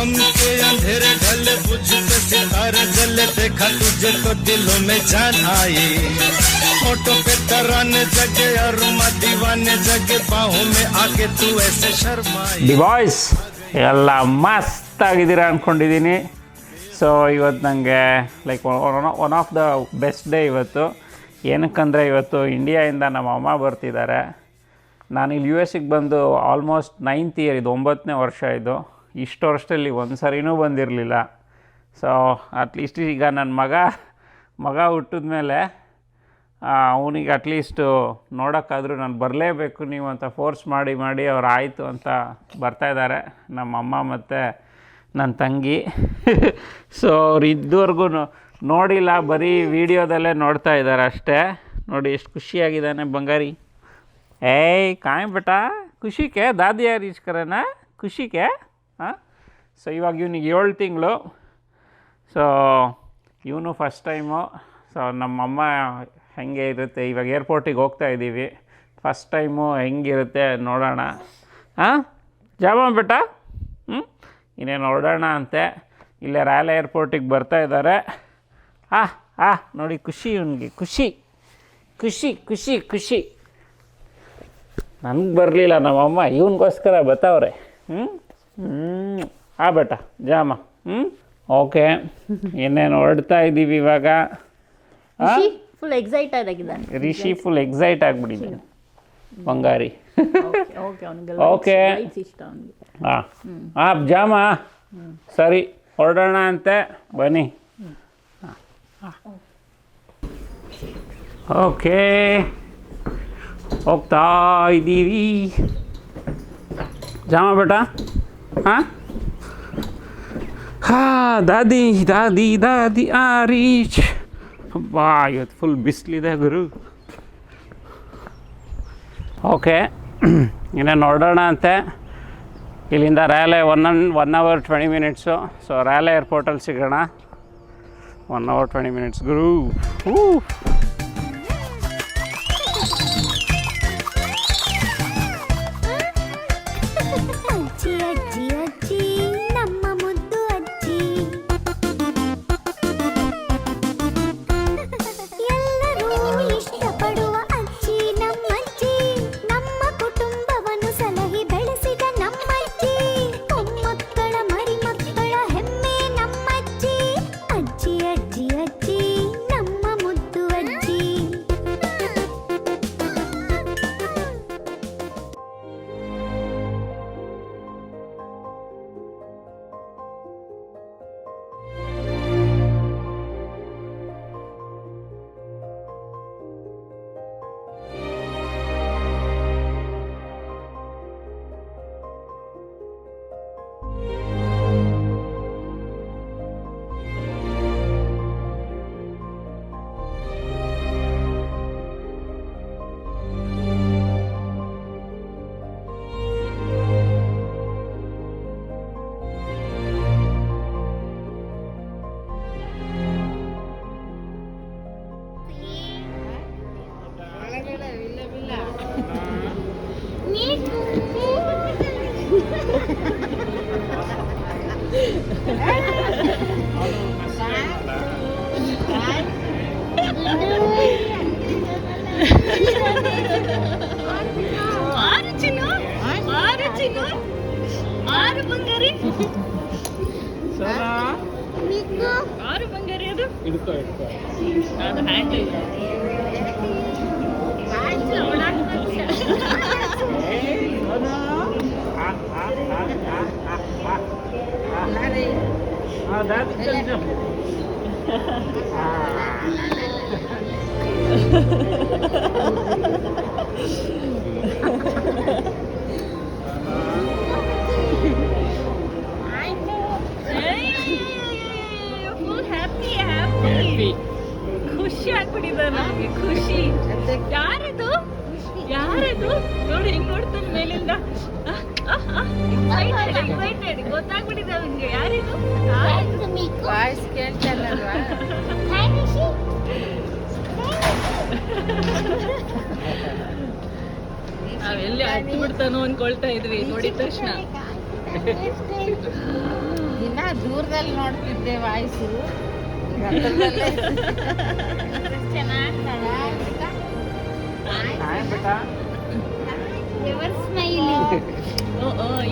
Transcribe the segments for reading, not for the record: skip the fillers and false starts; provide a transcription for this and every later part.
हमके अंधेरे ढले बुझते सितारे जले देखा तुझे तो दिलों में जान आई फोटो पे तराने जगे और दीवाने जगे बाहों में आके तू ऐसे शर्माई ದಿ ಬಾಯ್ಸ್ ಎಲ್ಲ ಮಸ್ತ್ ಆಗಿದ್ದೀರಾ ಅಂದ್ಕೊಂಡಿದ್ದೀನಿ. ಸೊ ಇವತ್ತು ನನಗೆ like one of the best day ಇವತ್ತು. ಏನಕ್ಕಂದರೆ ಇವತ್ತು ಇಂಡಿಯಾಯಿಂದ ನಮ್ಮ ಅಮ್ಮ ಬರ್ತಿದ್ದಾರೆ. ನಾನು ಇಲ್ಲಿ ಯು ಎಸ್ಸಿಗೆ ಬಂದು ಆಲ್ಮೋಸ್ಟ್ 9th ಇಯರ್, ಇದು 9ನೇ ವರ್ಷ. ಇದು ಇಷ್ಟು ವರ್ಷದಲ್ಲಿ ಒಂದು ಸರಿನೂ ಬಂದಿರಲಿಲ್ಲ. ಸೊ ಅಟ್ಲೀಸ್ಟ್ ಈಗ ನನ್ನ ಮಗ ಹುಟ್ಟಿದ ಮೇಲೆ ಅವನಿಗೆ ಅಟ್ಲೀಸ್ಟು ನೋಡೋಕ್ಕಾದರೂ ನಾನು ಬರಲೇಬೇಕು ನೀವು ಅಂತ ಫೋರ್ಸ್ ಮಾಡಿ ಅವ್ರು ಆಯಿತು ಅಂತ ಬರ್ತಾಯಿದ್ದಾರೆ ನಮ್ಮ ಅಮ್ಮ ಮತ್ತು ನನ್ನ ತಂಗಿ. ಸೊ ಅವ್ರು ಇದುವರೆಗೂ ನೋಡಿಲ್ಲ, ಬರೀ ವೀಡಿಯೋದಲ್ಲೇ ನೋಡ್ತಾ ಇದ್ದಾರೆ ಅಷ್ಟೇ. ನೋಡಿ ಎಷ್ಟು ಖುಷಿಯಾಗಿದ್ದಾನೆ ಬಂಗಾರಿ. ಏಯ್ ಕಾಯ್ ಬೇಟಾ, ಖುಷಿಗೆ ದಾದಿ ಯಾರು ಈಸ್ಕರನ ಖುಷಿಗೆ. ಹಾಂ, ಸೊ ಇವಾಗ ಇವನಿಗೆ 7 ತಿಂಗಳು. ಸೊ ಇವನು ಫಸ್ಟ್ ಟೈಮು. ಸೊ ನಮ್ಮಮ್ಮ ಹೆಂಗೆ ಇರುತ್ತೆ, ಇವಾಗ ಏರ್ಪೋರ್ಟಿಗೆ ಹೋಗ್ತಾ ಇದ್ದೀವಿ, ಫಸ್ಟ್ ಟೈಮು ಹೆಂಗಿರುತ್ತೆ ನೋಡೋಣ. ಹಾಂ ಜಾಮ ಬೇಟ, ಇನ್ನೇನು ಹೊರಡೋಣ ಅಂತೆ. ಇಲ್ಲೇ ರಾಯಲ್ ಏರ್ಪೋರ್ಟಿಗೆ ಬರ್ತಾ ಇದ್ದಾರೆ. ನೋಡಿ ಖುಷಿ, ಇವನಿಗೆ ಖುಷಿ ಖುಷಿ ಖುಷಿ ಖುಷಿ. ನನಗೆ ಬರಲಿಲ್ಲ, ನಮ್ಮಮ್ಮ ಇವನಿಗೋಸ್ಕರ ಬರ್ತಾವ್ರೆ. ಬೇಟ ಜಾಮ. ಓಕೆ, ಇನ್ನೇನು ಹೊರಡ್ತಾ ಇದ್ದೀವಿ ಇವಾಗ. ಫುಲ್ ಎಕ್ಸೈಟೆಡ್ ಆಗಿದ್ದಾನೆ ರಿಷಿ, ಫುಲ್ ಎಕ್ಸೈಟ್ ಆಗಿಬಿಟ್ಟಿದ್ದಾನೆ ಬಂಗಾರಿ. ಓಕೆ ಜಾಮ. ಸರಿ ಹೊರಡೋಣ ಅಂತೆ, ಬನ್ನಿ. ಓಕೆ ಹೋಗ್ತಾ ಇದ್ದೀವಿ. ಜಾಮ ಬೇಟ. ದಾದಿ ದಾದಿ ದಾದಿ ರೀಚ್. ಬಾ, ಇವತ್ತು ಫುಲ್ ಬಿಸಿಲಿದೆ ಗುರು. ಓಕೆ, ಇನ್ನೇನು ಹೊರಡೋಣ ಅಂತೆ. ಇಲ್ಲಿಂದ Royal 1 hour 20 minutes. So Royal ಏರ್ಪೋರ್ಟಲ್ಲಿ ಸಿಗೋಣ. 1 hour 20 minutes ಗುರು. ಖುಷಿ ಆಗ್ಬಿಟ್ಟಿದೆ ನನಗೆ, ಖುಷಿ. ಯಾರದು ನೋಡಿ, ಹಿಂಗ್ ನೋಡ್ತಾನೆ ಮೇಲಿಂದ. ಎಕ್ಸೈಟೆಡ್ ಗೊತ್ತಾಗ್ಬಿಟ್ಟಿದೆ ಅವನಿಗೆ. ಯಾರಿದು ವಾಯ್ಸ್ ಕೇಳ್ತಾರಲ್ವಾ? ನಾವೆಲ್ಲಿ ಹತ್ತು ಬಿಡ್ತಾನೋ ಅನ್ಕೊಳ್ತಾ ಇದ್ವಿ ನೋಡಿದ ತಕ್ಷಣ. ದಿನ ದೂರದಲ್ಲಿ ನೋಡ್ತಿದ್ದೆ ವಾಯ್ಸು ಚೆನ್ನಾಗಿ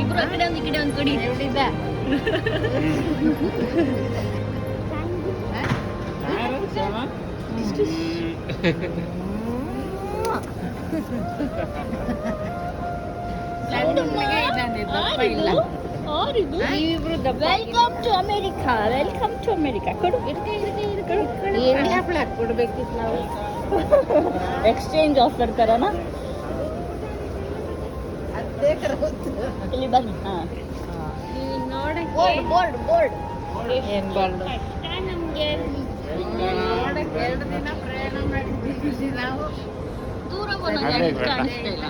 ಇಬ್ರು ಆ ಕಡೆ ಒಂದು ಈ ಕಡೆ ಒಂದು ಕೊಡಿ ನೋಡಿದ welcome to America welcome to America ಕೊಡು ಕೊಡ್ಬೇಕಿತ್ತು ನಾವು ಎಕ್ಸ್ಚೇಂಜ್ ಆಫರ್ ತರನಾ ಇಲ್ಲಿ ಬನ್ನಿ ಬೋರ್ಡ್ ಬೋರ್ಡ್ ಬೋರ್ಡ್ ಏನ್ ಬೋರ್ಡ್ ನಮ್ಗೆ ನೋಡಕ್ಕೆ 2 ದಿನ ಪ್ರಯಾಣ ಮಾಡಿದ್ವಿ ನಾವು ದೂರ ಬಂದಾಗ ಕಾಣಿಸ್ತಾ ಇಲ್ಲ